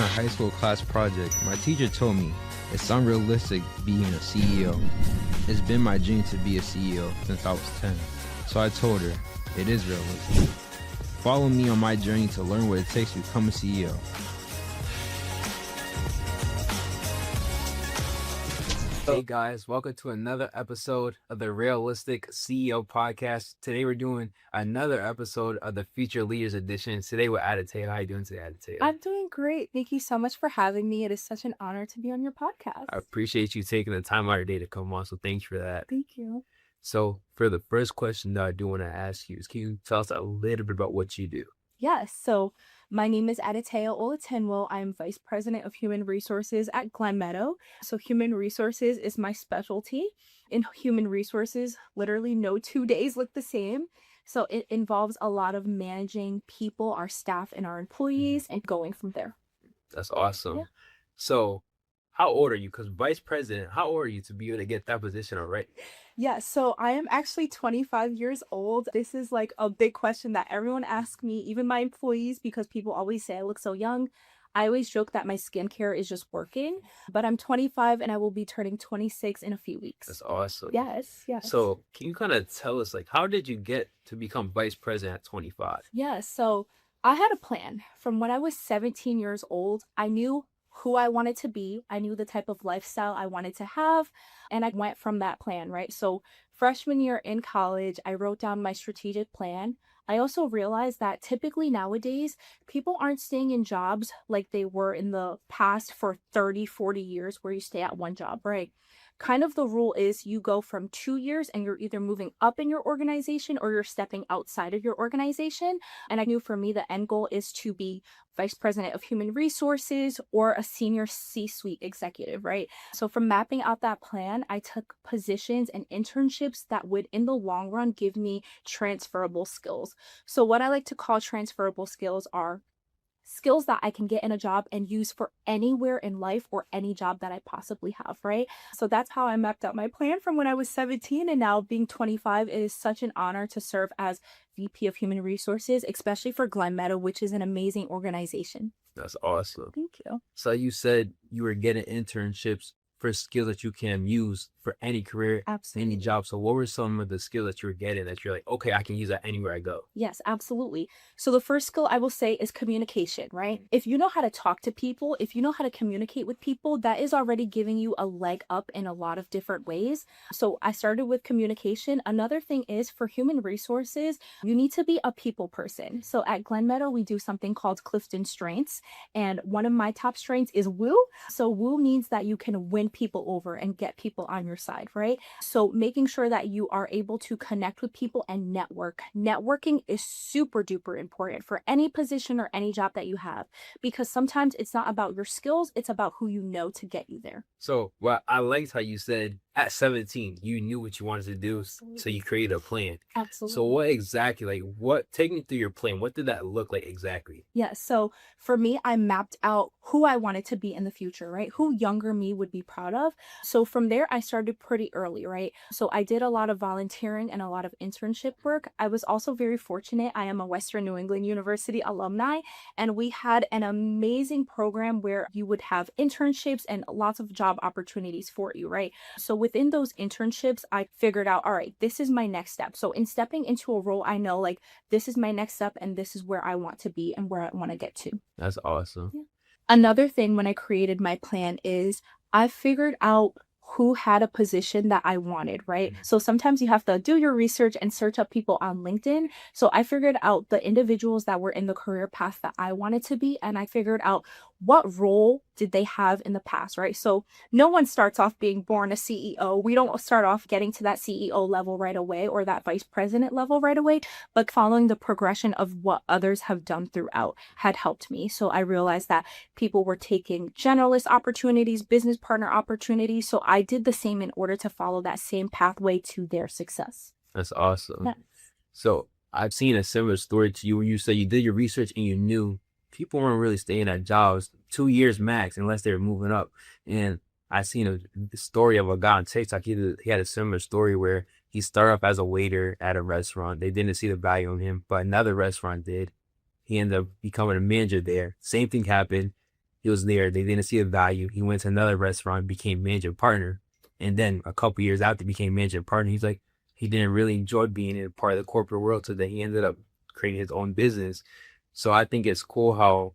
a high school class project, my teacher told me it's unrealistic being a CEO. It's been my dream to be a CEO since I was 10. So I told her, it is realistic. Follow me on my journey to learn what it takes to become a CEO. Hey guys, welcome to another episode of the Realistic CEO Podcast. Today we're doing another episode of the Future Leaders Edition. Today with Adetayo. How are you doing today, Adetayo? I'm doing great. Thank you so much for having me. It is such an honor to be on your podcast. I appreciate you taking the time out of your day to come on, so thanks for that. Thank you. So for the first question that I do want to ask you is, can you tell us a little bit about what you do? Yes. So my name is Adetayo Olatinwo. I'm Vice President of Human Resources at Glenmeadow. So human resources is my specialty. In human resources, literally no 2 days look the same. So it involves a lot of managing people, our staff and our employees, and going from there. That's awesome. Yeah. So how old are you? Because Vice President, how old are you to be able to get that position already? Yeah, so I am actually 25 years old. This is like a big question that everyone asks me, even my employees, because people always say I look so young. I always joke that my skincare is just working, but I'm 25 and I will be turning 26 in a few weeks. That's awesome. Yes. So can you kind of tell us, like, how did you get to become Vice President at 25? Yeah, so I had a plan. From when I was 17 years old, I knew who I wanted to be. I knew the type of lifestyle I wanted to have, and I went from that plan, right? So freshman year in college, I wrote down my strategic plan. I also realized that typically nowadays, people aren't staying in jobs like they were in the past for 30, 40 years where you stay at one job, right? Kind of the rule is you go from 2 years and you're either moving up in your organization or you're stepping outside of your organization. And I knew for me, the end goal is to be Vice President of Human Resources or a senior C-suite executive, right? So from mapping out that plan, I took positions and internships that would, in the long run, give me transferable skills. So what I like to call transferable skills are skills that I can get in a job and use for anywhere in life or any job that I possibly have, right? So that's how I mapped out my plan from when I was 17, and now being 25, it is such an honor to serve as VP of Human Resources, especially for Glenmeadow, which is an amazing organization. That's awesome. Thank you. So you said you were getting internships for skills that you can use for any career, Absolutely. any job. So what were some of the skills that you were getting that you're like, okay, I can use that anywhere I go? Yes, absolutely. So the first skill I will say is communication, right? If you know how to talk to people, if you know how to communicate with people, that is already giving you a leg up in a lot of different ways. So I started with communication. Another thing is for human resources, you need to be a people person. So at Glenmeadow, we do something called Clifton Strengths. And one of my top strengths is woo. So woo means that you can win people over and get people on your side, right? So making sure that you are able to connect with people and network. Networking is super duper important for any position or any job that you have, because sometimes it's not about your skills, it's about who you know to get you there. So, well, I liked how you said at 17, you knew what you wanted to do, so you created a plan. Absolutely. So what exactly, take me through your plan. What did that look like exactly? Yeah, so for me, I mapped out who I wanted to be in the future, right? Who younger me would be proud of. So from there, I started pretty early, right? So I did a lot of volunteering and a lot of internship work. I was also very fortunate. I am a Western New England University alumni, and we had an amazing program where you would have internships and lots of job opportunities for you, right? So within those internships, I figured out, all right, this is my next step. So in stepping into a role, I know like this is my next step and this is where I want to be and where I want to get to. That's awesome. Yeah. Another thing when I created my plan is I figured out who had a position that I wanted, right? So sometimes you have to do your research and search up people on LinkedIn. So I figured out the individuals that were in the career path that I wanted to be, and I figured out what role did they have in the past, right? So no one starts off being born a CEO. We don't start off getting to that CEO level right away or that vice president level right away, but following the progression of what others have done throughout had helped me. So I realized that people were taking generalist opportunities, business partner opportunities. So I did the same in order to follow that same pathway to their success. That's awesome. Yeah. So I've seen a similar story to you where you said you did your research and you knew people weren't really staying at jobs 2 years max unless they were moving up. And I seen a story of a guy on TikTok. He had a similar story where he started off as a waiter at a restaurant. They didn't see the value in him, but another restaurant did. He ended up becoming a manager there. Same thing happened. He was there. They didn't see the value. He went to another restaurant, became managing partner. And then a couple years after became managing partner, he's like, he didn't really enjoy being in part of the corporate world. So then he ended up creating his own business. So I think it's cool how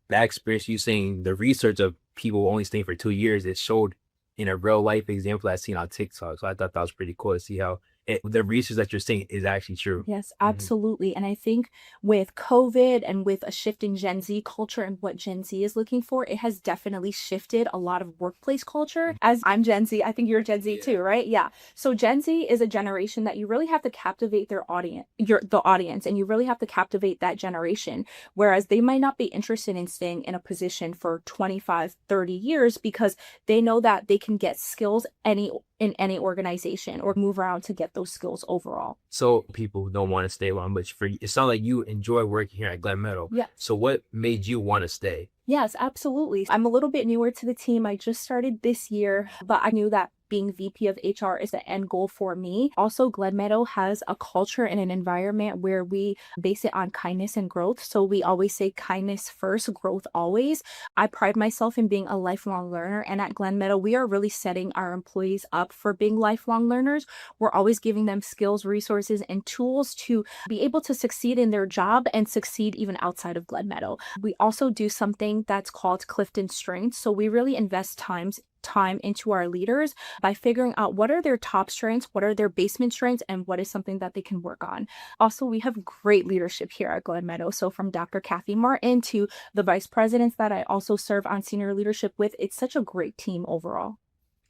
that experience, you saying the research of people only staying for 2 years, it showed in a real life example I've seen on TikTok. So I thought that was pretty cool to see how the research that you're saying is actually true. Yes, absolutely. And I think with COVID and with a shift in Gen Z culture and what Gen Z is looking for, it has definitely shifted a lot of workplace culture. As I'm Gen Z, I think you're Gen Z too, right? Yeah. So Gen Z is a generation that you really have to captivate their audience, the audience, and you really have to captivate that generation. Whereas they might not be interested in staying in a position for 25, 30 years because they know that they can get skills in any organization or move around to get those skills overall. So people don't want to stay long, but for it sounds like you enjoy working here at Glenmeadow. Yes. So what made you want to stay? Yes, absolutely. I'm a little bit newer to the team. I just started this year, but I knew that being VP of HR is the end goal for me. Also, Glenmeadow has a culture and an environment where we base it on kindness and growth. So we always say kindness first, growth always. I pride myself in being a lifelong learner. And at Glenmeadow, we are really setting our employees up for being lifelong learners. We're always giving them skills, resources, and tools to be able to succeed in their job and succeed even outside of Glenmeadow. We also do something that's called Clifton Strengths. So we really invest time into our leaders by figuring out what are their top strengths, what are their basement strengths, and what is something that they can work on. Also, we have great leadership here at Glenmeadow. So from Dr. Kathy Martin to the vice presidents that I also serve on senior leadership with, it's such a great team overall.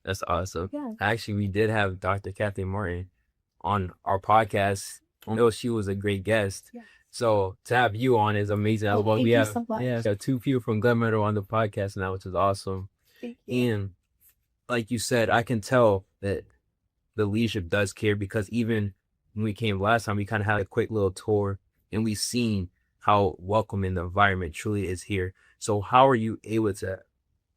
That's awesome. Yeah. Actually, we did have Dr. Kathy Martin on our podcast. I know she was a great guest. Yeah. So to have you on is amazing. Oh, thank you so much. We have 2 people from Glenmeadow on the podcast now, which is awesome. Thank you. And like you said, I can tell that the leadership does care, because even when we came last time, we kind of had a quick little tour and we've seen how welcoming the environment truly is here. So how are you able to,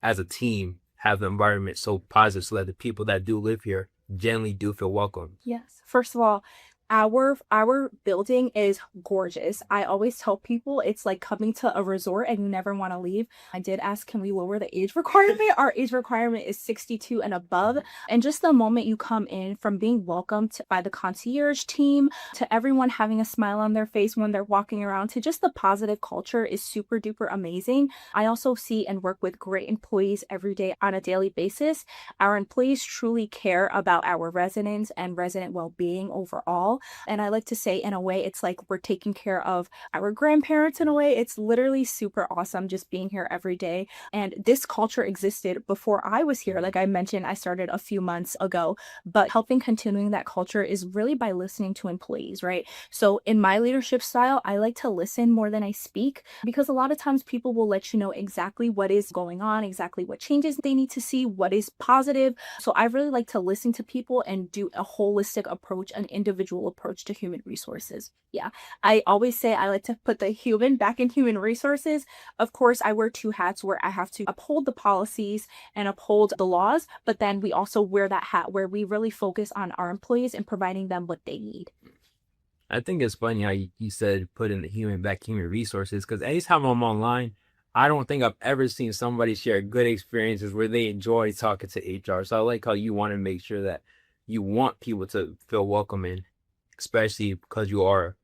as a team, have the environment so positive so that the people that do live here generally do feel welcome? Yes. First of all, our building is gorgeous. I always tell people it's like coming to a resort and you never want to leave. I did ask, can we lower the age requirement? Our age requirement is 62 and above. And just the moment you come in, from being welcomed by the concierge team to everyone having a smile on their face when they're walking around, to just the positive culture, is super duper amazing. I also see and work with great employees every day on a daily basis. Our employees truly care about our residents and resident well-being overall. And I like to say, in a way, it's like we're taking care of our grandparents in a way. It's literally super awesome just being here every day. And this culture existed before I was here. Like I mentioned, I started a few months ago, but helping continuing that culture is really by listening to employees, right? So in my leadership style, I like to listen more than I speak, because a lot of times people will let you know exactly what is going on, exactly what changes they need to see, what is positive. So I really like to listen to people and do a holistic approach, an individual approach to human resources. Yeah, I always say I like to put the human back in human resources. Of course, I wear two hats where I have to uphold the policies and uphold the laws, but then we also wear that hat where we really focus on our employees and providing them what they need. I think it's funny how you said put in the human back human resources, because anytime I'm online, I don't think I've ever seen somebody share good experiences where they enjoy talking to HR. So I like how you want to make sure that you want people to feel welcome in, especially because you are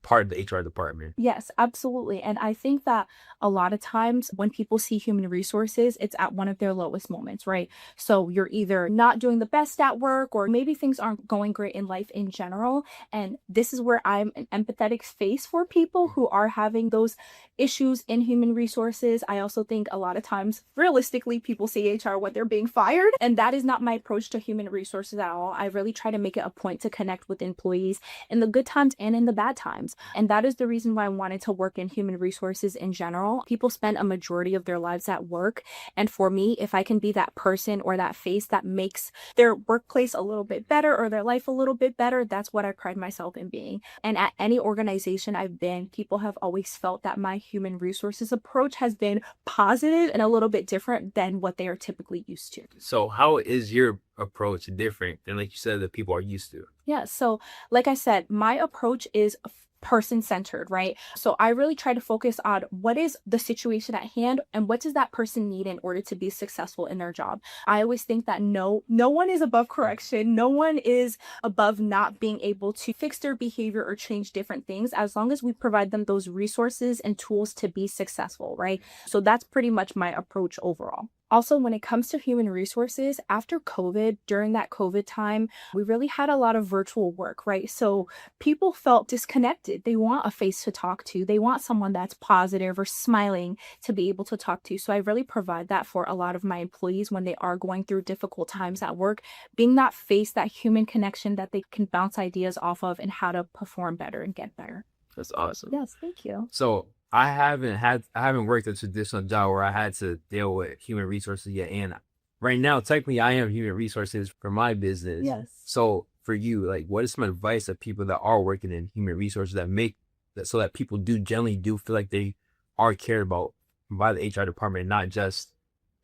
part of the HR department. Yes, absolutely. And I think that a lot of times when people see human resources, it's at one of their lowest moments, right? So you're either not doing the best at work, or maybe things aren't going great in life in general. And this is where I'm an empathetic face for people who are having those issues in human resources. I also think a lot of times, realistically, people see HR when they're being fired. And that is not my approach to human resources at all. I really try to make it a point to connect with employees in the good times and in the bad times. And that is the reason why I wanted to work in human resources in general. People spend a majority of their lives at work. And for me, if I can be that person or that face that makes their workplace a little bit better or their life a little bit better, that's what I pride myself in being. And at any organization I've been, people have always felt that my human resources approach has been positive and a little bit different than what they are typically used to. So how is your approach different than, like you said, that people are used to. Yeah. So, like I said, my approach is person centered, right? So, I really try to focus on what is the situation at hand and what does that person need in order to be successful in their job. I always think that no one is above correction. No one is above not being able to fix their behavior or change different things as long as we provide them those resources and tools to be successful, right? So, that's pretty much my approach overall. Also, when it comes to human resources, after COVID, during that COVID time, we really had a lot of virtual work, right? So people felt disconnected. They want a face to talk to, they want someone that's positive or smiling to be able to talk to. So I really provide that for a lot of my employees when they are going through difficult times at work, being that face, that human connection that they can bounce ideas off of and how to perform better and get better. That's awesome. Yes, thank you. So I haven't worked a traditional job where I had to deal with human resources yet. And right now, technically I am human resources for my business. Yes. So for you, like, what is some advice of people that are working in human resources that make that so that people generally do feel like they are cared about by the HR department, not just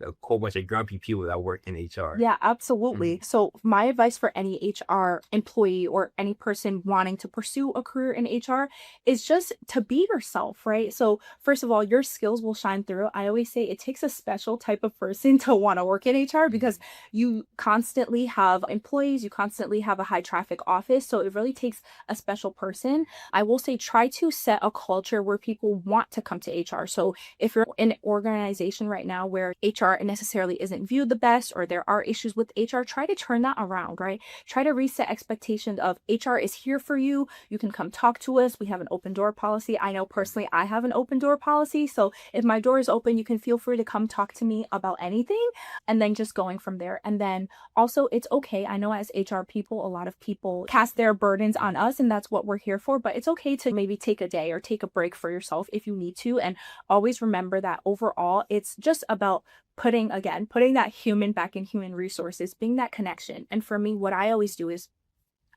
a whole bunch of grumpy people that work in HR? Yeah, absolutely. So, my advice for any HR employee or any person wanting to pursue a career in HR is just to be yourself, right? So, first of all, your skills will shine through. I always say it takes a special type of person to want to work in HR because you constantly have employees, you constantly have a high traffic office. So, it really takes a special person. I will say try to set a culture where people want to come to HR. So, if you're in an organization right now where HR necessarily isn't viewed the best or there are issues with HR, try to turn that around, right? Try to reset expectations of HR is here for you. You can come talk to us. We have an open door policy. I know personally I have an open door policy. So if my door is open, you can feel free to come talk to me about anything and then just going from there. And then also it's okay. I know as HR people, a lot of people cast their burdens on us and that's what we're here for, but it's okay to maybe take a day or take a break for yourself if you need to. And always remember that overall, it's just about putting that human back in human resources, being that connection. And for me, what I always do is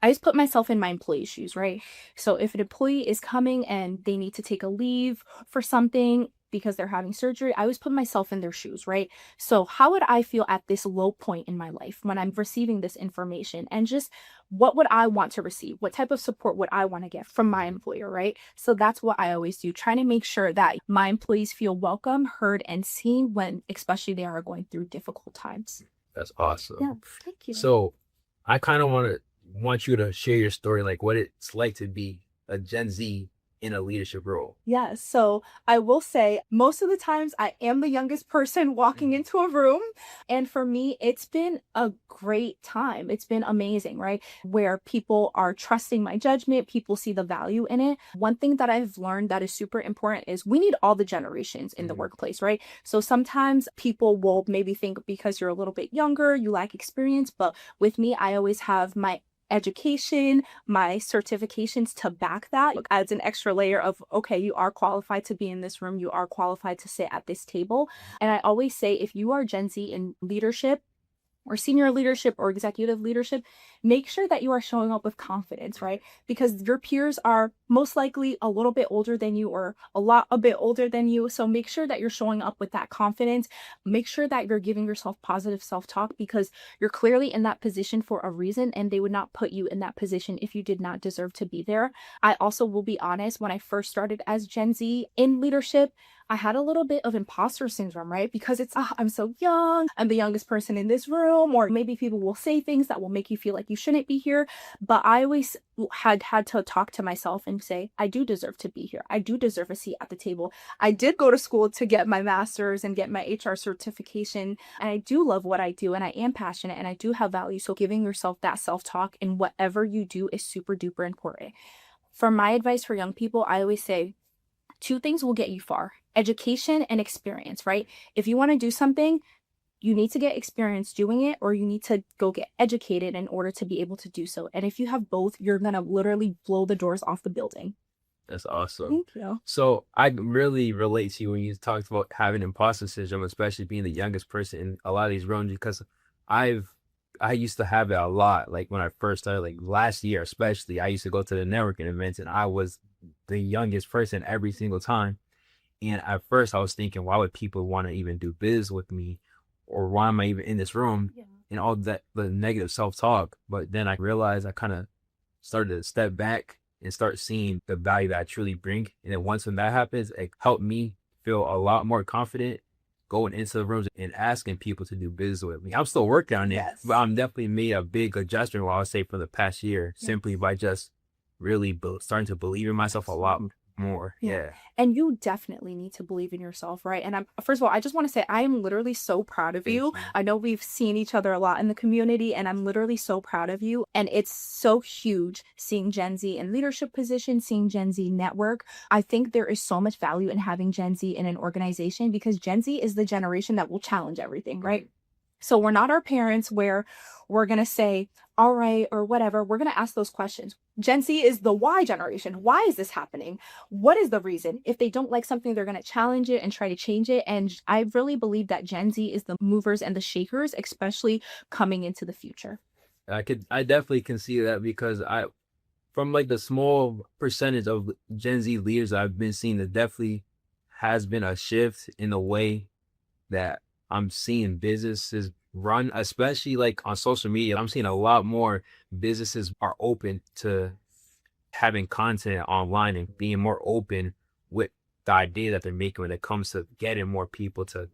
I just put myself in my employee's shoes, right? So if an employee is coming and they need to take a leave for something because they're having surgery, I always put myself in their shoes, right? So how would I feel at this low point in my life when I'm receiving this information? And just what would I want to receive? What type of support would I want to get from my employer, right? So that's what I always do, trying to make sure that my employees feel welcome, heard, and seen when especially they are going through difficult times. That's awesome. Yeah, thank you. So I kind of want you to share your story, like what it's like to be a Gen Z in a leadership role. Yeah, so I will say most of the times I am the youngest person walking into a room. And for me, it's been a great time. It's been amazing, right? Where people are trusting my judgment, people see the value in it. One thing that I've learned that is super important is we need all the generations in the workplace, right? So sometimes people will maybe think because you're a little bit younger, you lack experience. But with me, I always have my education, my certifications to back that adds an extra layer of, okay, you are qualified to be in this room, you are qualified to sit at this table. And I always say, if you are Gen Z in leadership, or senior leadership or executive leadership, make sure that you are showing up with confidence, right? Because your peers are most likely a little bit older than you or a bit older than you. So make sure that you're showing up with that confidence. Make sure that you're giving yourself positive self-talk because you're clearly in that position for a reason and they would not put you in that position if you did not deserve to be there. I also will be honest, when I first started as Gen Z in leadership, I had a little bit of imposter syndrome, right? Because it's, I'm so young, I'm the youngest person in this room, or maybe people will say things that will make you feel like you shouldn't be here. But I always had to talk to myself and say, I do deserve to be here. I do deserve a seat at the table. I did go to school to get my master's and get my HR certification. And I do love what I do and I am passionate and I do have value. So giving yourself that self-talk in whatever you do is super duper important. For my advice for young people, I always say, two things will get you far: education and experience, right? If you want to do something, you need to get experience doing it, or you need to go get educated in order to be able to do so. And if you have both, you're going to literally blow the doors off the building. That's awesome. Thank you. So I really relate to you when you talked about having imposter syndrome, especially being the youngest person in a lot of these rooms, because I used to have it a lot. Like when I first started, like last year especially, I used to go to the networking events and I was the youngest person every single time. And at first I was thinking, why would people want to even do biz with me? Or why am I even in this room? Yeah. and all that, the negative self-talk. But then I realized I kind of started to step back and start seeing the value that I truly bring. And then once when that happens, it helped me feel a lot more confident going into the rooms and asking people to do business with me. I'm still working on it, but I'm definitely made a big adjustment, I would say, for the past year, simply by just really starting to believe in myself a lot more. Yeah. And you definitely need to believe in yourself, right? And first of all, I just want to say I am literally so proud of you. I know we've seen each other a lot in the community, and I'm literally so proud of you. And it's so huge seeing Gen Z in leadership positions, seeing Gen Z network. I think there is so much value in having Gen Z in an organization because Gen Z is the generation that will challenge everything, right? So we're not our parents where we're going to say, all right, or whatever. We're going to ask those questions. Gen Z is the why generation. Why is this happening? What is the reason? If they don't like something, they're going to challenge it and try to change it. And I really believe that Gen Z is the movers and the shakers, especially coming into the future. I definitely can see that because from like the small percentage of Gen Z leaders I've been seeing, there definitely has been a shift in the way that I'm seeing businesses run, especially like on social media. I'm seeing a lot more businesses are open to having content online and being more open with the idea that they're making when it comes to getting more people to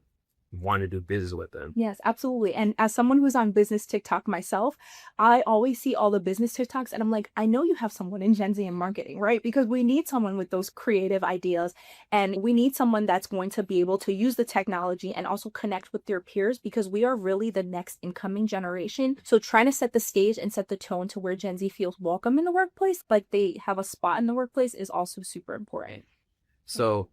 want to do business with them. Yes, absolutely. And as someone who's on business TikTok myself, I always see all the business TikToks and I'm like, I know you have someone in Gen Z in marketing, right? Because we need someone with those creative ideas and we need someone that's going to be able to use the technology and also connect with their peers because we are really the next incoming generation. So trying to set the stage and set the tone to where Gen Z feels welcome in the workplace, like they have a spot in the workplace is also super important. So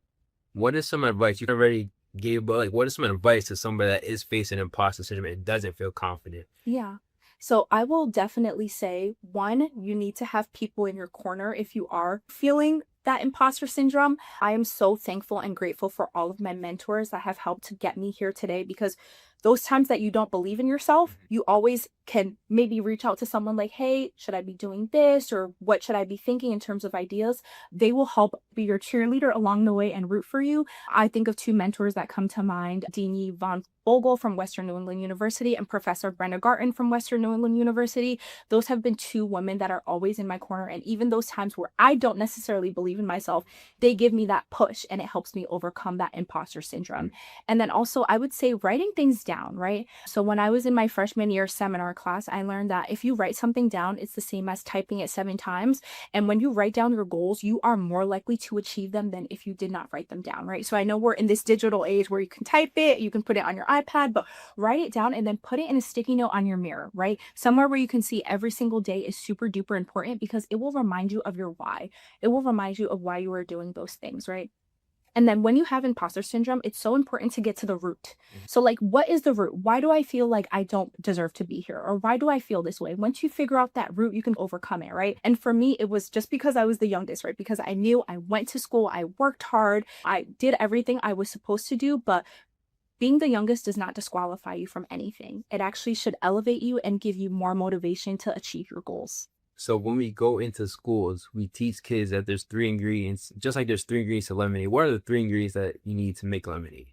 what is some advice you already gave, but like what is some advice to somebody that is facing imposter syndrome and doesn't feel confident? Yeah. So I will definitely say, one, you need to have people in your corner if you are feeling that imposter syndrome. I am so thankful and grateful for all of my mentors that have helped to get me here today because those times that you don't believe in yourself, you always can maybe reach out to someone like, hey, should I be doing this? Or what should I be thinking in terms of ideas? They will help be your cheerleader along the way and root for you. I think of two mentors that come to mind, Deanie von Bogle from Western New England University and Professor Brenda Garten from Western New England University. Those have been two women that are always in my corner. And even those times where I don't necessarily believe in myself, they give me that push and it helps me overcome that imposter syndrome. And then also I would say writing things down, right? So when I was in my freshman year seminar class, I learned that if you write something down, it's the same as typing it 7 times. And when you write down your goals, you are more likely to achieve them than if you did not write them down, right? So I know we're in this digital age where you can type it, you can put it on your iPad, but write it down and then put it in a sticky note on your mirror, right? Somewhere where you can see every single day is super duper important because it will remind you of your why. It will remind you of why you are doing those things, right? And then when you have imposter syndrome, it's so important to get to the root. So like, what is the root? Why do I feel like I don't deserve to be here? Or why do I feel this way? Once you figure out that root, you can overcome it, right? And for me, it was just because I was the youngest, right? Because I knew I went to school, I worked hard, I did everything I was supposed to do, but being the youngest does not disqualify you from anything. It actually should elevate you and give you more motivation to achieve your goals. So when we go into schools, we teach kids that there's 3 ingredients, just like there's 3 ingredients to lemonade. What are the 3 ingredients that you need to make lemonade?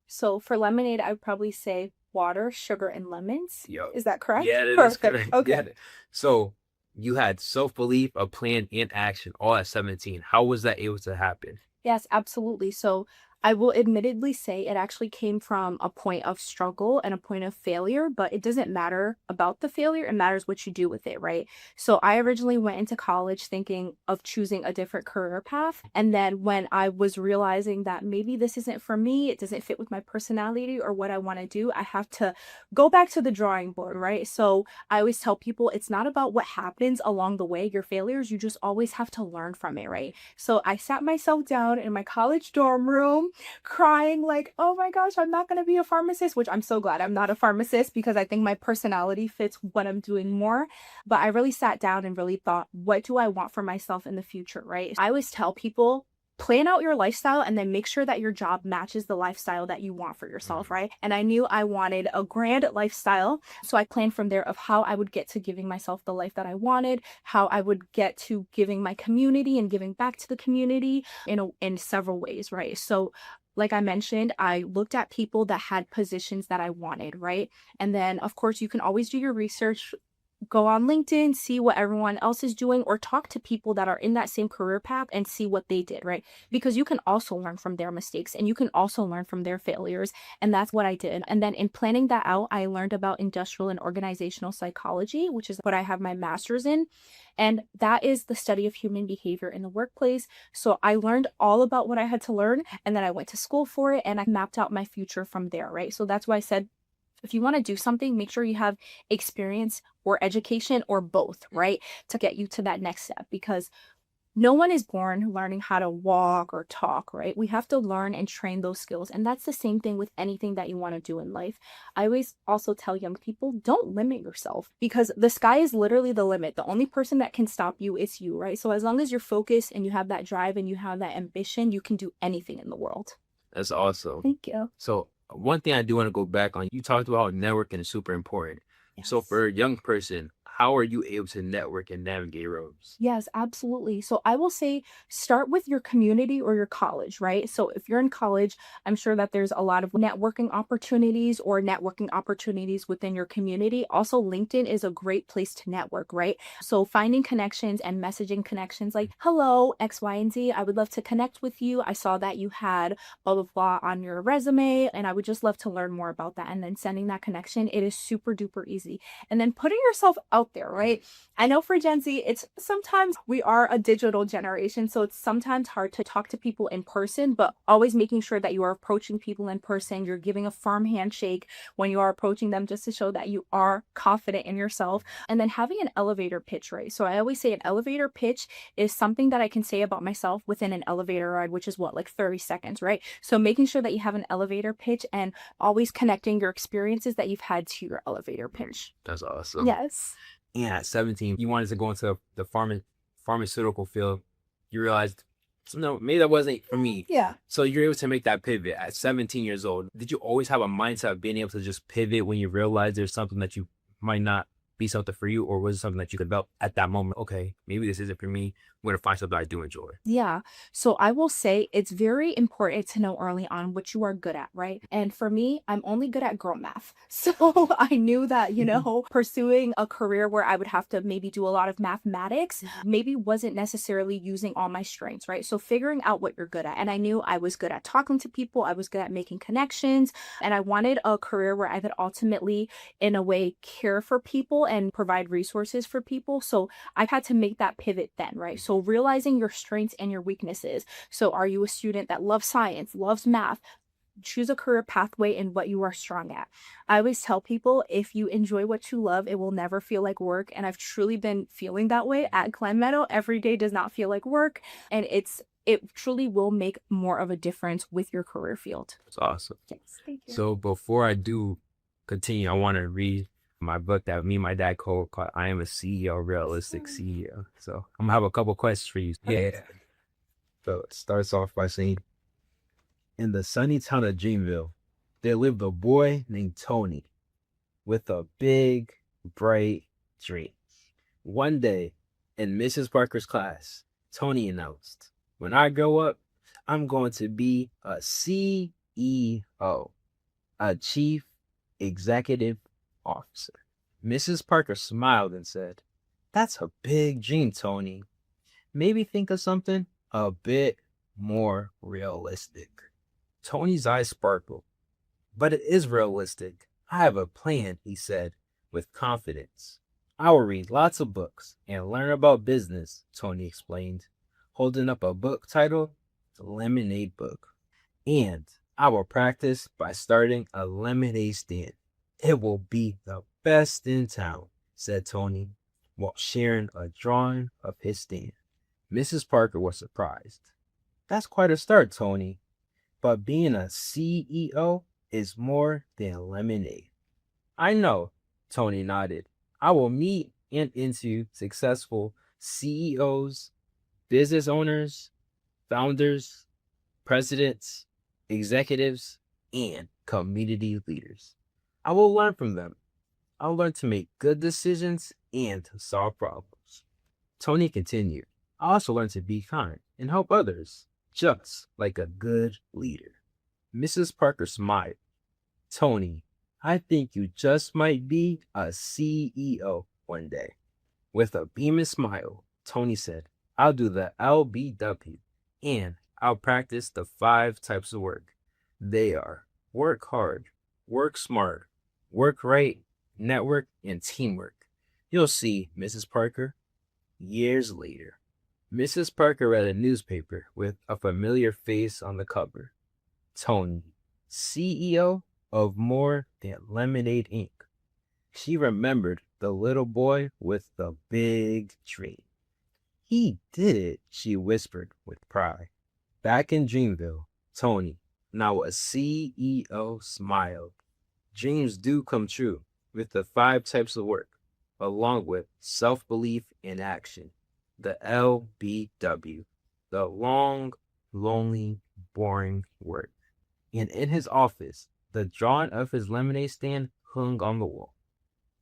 So for lemonade, I would probably say water, sugar, and lemons. Yo. Is that correct? Yeah, that is correct. Okay. Yeah. So you had self-belief, a plan, and action all at 17. How was that able to happen? Yes, absolutely. So I will admittedly say it actually came from a point of struggle and a point of failure, but it doesn't matter about the failure. It matters what you do with it, right? So I originally went into college thinking of choosing a different career path. And then when I was realizing that maybe this isn't for me, it doesn't fit with my personality or what I want to do, I have to go back to the drawing board, right? So I always tell people it's not about what happens along the way, your failures, you just always have to learn from it, right? So I sat myself down in my college dorm room crying like, oh my gosh, I'm not going to be a pharmacist, which I'm so glad I'm not a pharmacist because I think my personality fits what I'm doing more. But I really sat down and really thought, what do I want for myself in the future, right? I always tell people, plan out your lifestyle and then make sure that your job matches the lifestyle that you want for yourself, right? And I knew I wanted a grand lifestyle. So I planned from there of how I would get to giving myself the life that I wanted, how I would get to giving my community and giving back to the community in several ways, right? So like I mentioned, I looked at people that had positions that I wanted, right? And then, of course, you can always do your research, go on LinkedIn, see what everyone else is doing, or talk to people that are in that same career path and see what they did, right? Because you can also learn from their mistakes and you can also learn from their failures. And that's what I did. And then in planning that out, I learned about industrial and organizational psychology, which is what I have my master's in. And that is the study of human behavior in the workplace. So I learned all about what I had to learn, and then I went to school for it and I mapped out my future from there, right? So that's why I said, if you want to do something, make sure you have experience or education or both, right? To get you to that next step, because no one is born learning how to walk or talk, right? We have to learn and train those skills. And that's the same thing with anything that you want to do in life. I always also tell young people, don't limit yourself, because the sky is literally the limit. The only person that can stop you is you, right? So as long as you're focused and you have that drive and you have that ambition, you can do anything in the world. That's awesome. Thank you. So one thing I do want to go back on, you talked about networking is super important. So Yes. for a young person, how are you able to network and navigate roles? Yes, absolutely. So I will say start with your community or your college, right? So if you're in college, I'm sure that there's a lot of networking opportunities within your community. Also, LinkedIn is a great place to network, right? So finding connections and messaging connections like, hello, X, Y, and Z, I would love to connect with you. I saw that you had blah, blah, blah on your resume, and I would just love to learn more about that. And then sending that connection, it is super duper easy. And then putting yourself out there, right? I know for Gen Z, it's sometimes we are a digital generation, so it's sometimes hard to talk to people in person, but always making sure that you are approaching people in person. You're giving a firm handshake when you are approaching them, just to show that you are confident in yourself. And then having an elevator pitch, right? So I always say an elevator pitch is something that I can say about myself within an elevator ride, which is what, like 30 seconds, right? So making sure that you have an elevator pitch and always connecting your experiences that you've had to your elevator pitch. That's awesome. Yes. And at 17, you wanted to go into the pharmaceutical field. You realized, no, maybe that wasn't for me. Yeah. So you're able to make that pivot at 17 years old. Did you always have a mindset of being able to just pivot when you realize there's something that you might not be something for you, or was it something that you could develop at that moment? Okay, maybe this isn't for me. I'm going to find something I do enjoy. Yeah. So I will say it's very important to know early on what you are good at, right? And for me, I'm only good at girl math. So I knew that, pursuing a career where I would have to maybe do a lot of mathematics maybe wasn't necessarily using all my strengths, right? So figuring out what you're good at. And I knew I was good at talking to people, I was good at making connections, and I wanted a career where I could ultimately, in a way, care for people and provide resources for people. So I had to make that pivot then, right? So realizing your strengths and your weaknesses. So are you a student that loves science, loves math? Choose a career pathway in what you are strong at. I always tell people, if you enjoy what you love, it will never feel like work. And I've truly been feeling that way at Glenmeadow. Every day does not feel like work. And it truly will make more of a difference with your career field. That's awesome. Yes, thank you. So before I do continue, I want to read my book that me and my dad called I Am a CEO, Realistic CEO. So I'm gonna have a couple questions for you. Yeah. So it starts off by saying, in the sunny town of Dreamville, there lived a boy named Tony with a big, bright dream. One day, in Mrs. Parker's class, Tony announced, when I grow up, I'm going to be a CEO, a Chief Executive Officer. Mrs. Parker smiled and said, that's a big dream, Tony. Maybe think of something a bit more realistic. Tony's eyes sparkled. But it is realistic. I have a plan, he said with confidence. I will read lots of books and learn about business, Tony explained, holding up a book titled The Lemonade Book. And I will practice by starting a lemonade stand. It will be the best in town, said Tony, while sharing a drawing of his stand. Mrs. Parker was surprised. That's quite a start, Tony. But being a CEO is more than lemonade. I know, Tony nodded. I will meet and interview successful CEOs, business owners, founders, presidents, executives, and community leaders. I will learn from them. I'll learn to make good decisions and to solve problems. Tony continued. I also learned to be kind and help others, just like a good leader. Mrs. Parker smiled. Tony, I think you just might be a CEO one day. With a beaming smile, Tony said, I'll do the LBW and I'll practice the 5 types of work. They are work hard, work smart, work right, network, and teamwork. You'll see, Mrs. Parker. Years later, Mrs. Parker read a newspaper with a familiar face on the cover. Tony, CEO of more than Lemonade Inc. She remembered the little boy with the big dream. He did it, she whispered with pride. Back in Dreamville, Tony, now a CEO, smiled. Dreams do come true with the 5 types of work, along with self-belief and action. The LBW, the long, lonely, boring work. And in his office, the drawing of his lemonade stand hung on the wall.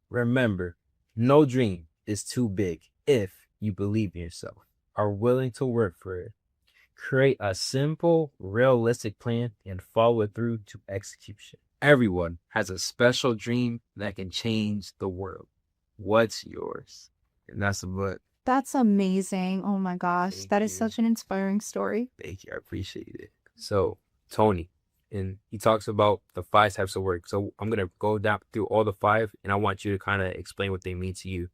Remember, no dream is too big if you believe in yourself, are willing to work for it. Create a simple, realistic plan and follow it through to execution. Everyone has a special dream that can change the world. What's yours? And that's the book. That's amazing. Oh my gosh. Thank That is you. such an inspiring story. Thank you. I appreciate it. So, Tony, and he talks about the 5 types of work. So I'm going to go down through all the 5, and I want you to kind of explain what they mean to you.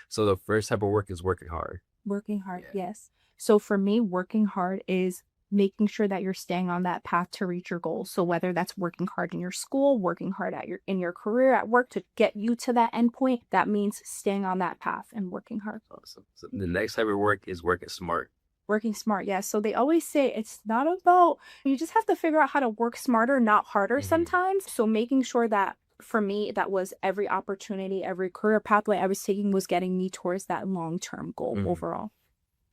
So the first type of work is working hard. Working hard, Yeah. yes. So for me, working hard is making sure that you're staying on that path to reach your goals. So whether that's working hard in your school, working hard in your career at work to get you to that end point, that means staying on that path and working hard. Awesome. So the next type of work is working smart. Working smart, yes. So they always say it's not about, you just have to figure out how to work smarter, not harder sometimes. So making sure that for me, that was every opportunity, every career pathway I was taking was getting me towards that long-term goal overall.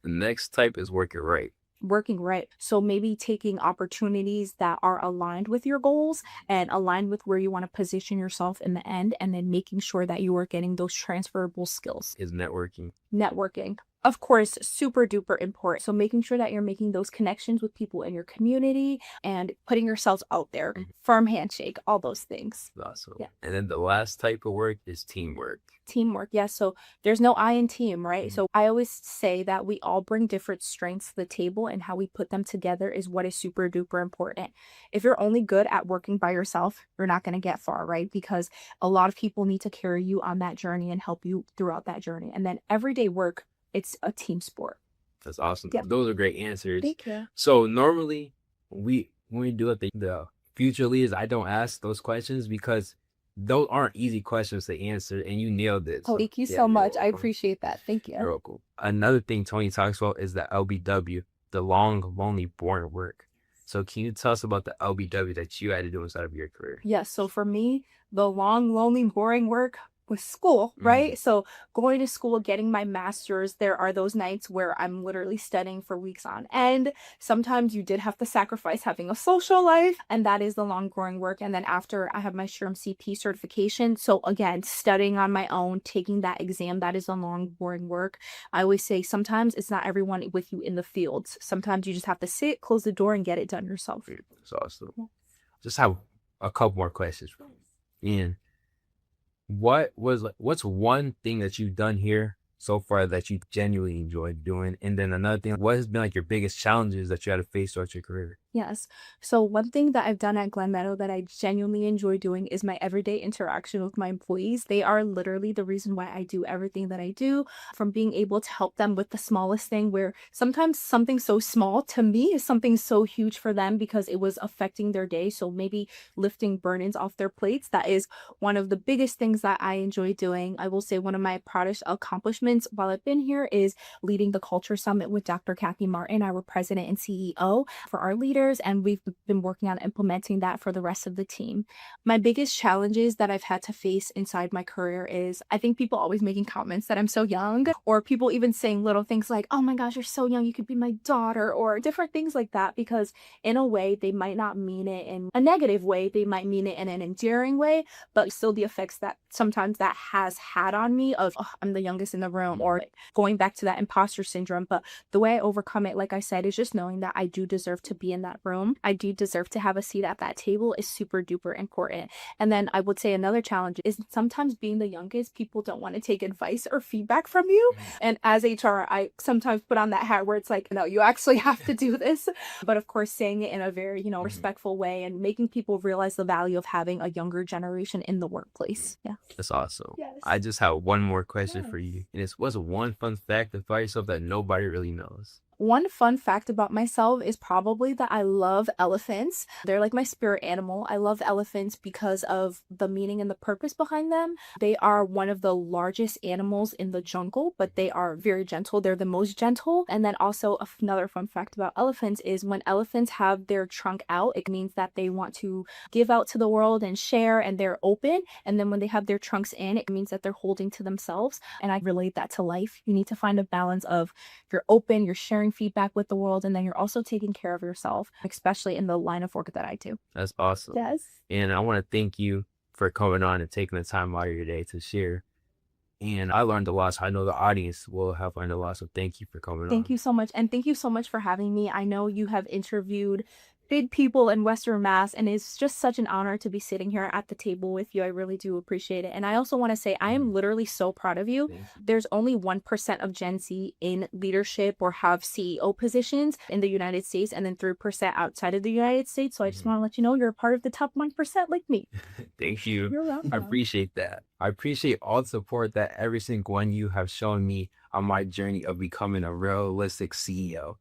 The next type is working right. Working right. So maybe taking opportunities that are aligned with your goals and aligned with where you want to position yourself in the end, and then making sure that you are getting those transferable skills. Is networking. Networking, of course, super duper important. So making sure that you're making those connections with people in your community and putting yourselves out there. Firm handshake, all those things. Awesome. Yeah. And then the last type of work is teamwork. Teamwork, yes. So there's no I in team, right? So I always say that we all bring different strengths to the table, and how we put them together is what is super duper important. If you're only good at working by yourself, you're not going to get far, right? Because a lot of people need to carry you on that journey and help you throughout that journey. And then everyday work, it's a team sport. That's awesome. Yep. Those are great answers. Thank you. So normally when we do it, the future leaders, I don't ask those questions because those aren't easy questions to answer, and you nailed it. Oh, thank you yeah, so much. you're I welcome. appreciate that. Thank you. You're welcome. Another thing Tony talks about is the LBW, the long, lonely, boring work. So can you tell us about the LBW that you had to do inside of your career? Yes. So for me, the long, lonely, boring work was school, right? So going to school, getting my master's, there are those nights where I'm literally studying for weeks on end. Sometimes you did have to sacrifice having a social life, and that is the long, boring work. And then after I have my SHRM CP certification, so again, studying on my own, taking that exam, that is the long, boring work. I always say sometimes it's not everyone with you in the fields. Sometimes you just have to sit, close the door, and get it done yourself. That's awesome. Just have a couple more questions. And what's one thing that you've done here so far that you genuinely enjoyed doing? And then another thing, what has been like your biggest challenges that you had to face throughout your career? Yes. So one thing that I've done at Glenmeadow that I genuinely enjoy doing is my everyday interaction with my employees. They are literally the reason why I do everything that I do, from being able to help them with the smallest thing, where sometimes something so small to me is something so huge for them because it was affecting their day. So maybe lifting burdens off their plates. That is one of the biggest things that I enjoy doing. I will say one of my proudest accomplishments while I've been here is leading the Culture Summit with Dr. Kathy Martin, our president and CEO, for our leaders. And we've been working on implementing that for the rest of the team. My biggest challenges that I've had to face inside my career is, I think people always making comments that I'm so young, or people even saying little things like, oh my gosh, you're so young, you could be my daughter, or different things like that, because in a way they might not mean it in a negative way, they might mean it in an endearing way, but still the effects that sometimes that has had on me of, oh, I'm the youngest in the room, or going back to that imposter syndrome. But the way I overcome it, like I said, is just knowing that I do deserve to be in that that room. I do deserve to have a seat at that table is super duper important. And then I would say another challenge is sometimes being the youngest, people don't want to take advice or feedback from you. And as HR, I sometimes put on that hat where it's like, no, you actually have to do this. But of course, saying it in a very, respectful way and making people realize the value of having a younger generation in the workplace. Yeah. That's awesome. Yes. I just have one more question for Yes. you. And it's, what's one fun fact about yourself that nobody really knows? One fun fact about myself is probably that I love elephants. They're like my spirit animal. I love elephants because of the meaning and the purpose behind them. They are one of the largest animals in the jungle, but they are very gentle. They're the most gentle. And then also another fun fact about elephants is when elephants have their trunk out, it means that they want to give out to the world and share, and they're open. And then when they have their trunks in, it means that they're holding to themselves. And I relate that to life. You need to find a balance of you're open, you're sharing feedback with the world, and then you're also taking care of yourself, especially in the line of work that I do. That's awesome. Yes. And I want to thank you for coming on and taking the time out of your day to share. And I learned a lot, so I know the audience will have learned a lot. So thank you for coming on. Thank you so much. And thank you so much for having me. I know you have interviewed big people in Western Mass, and it's just such an honor to be sitting here at the table with you. I really do appreciate it. And I also want to say I am literally so proud of you. There's only 1% of Gen Z in leadership or have CEO positions in the United States, and then 3% outside of the United States. So I just want to let you know you're a part of the top 1% like me. Thank you. You're welcome. I appreciate that. I appreciate all the support that every single one of you have shown me on my journey of becoming a realistic CEO.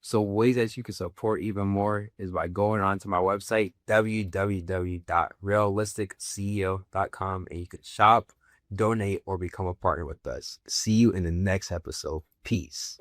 So ways that you can support even more is by going on to my website, www.realisticceo.com, and you can shop, donate, or become a partner with us. See you in the next episode. Peace.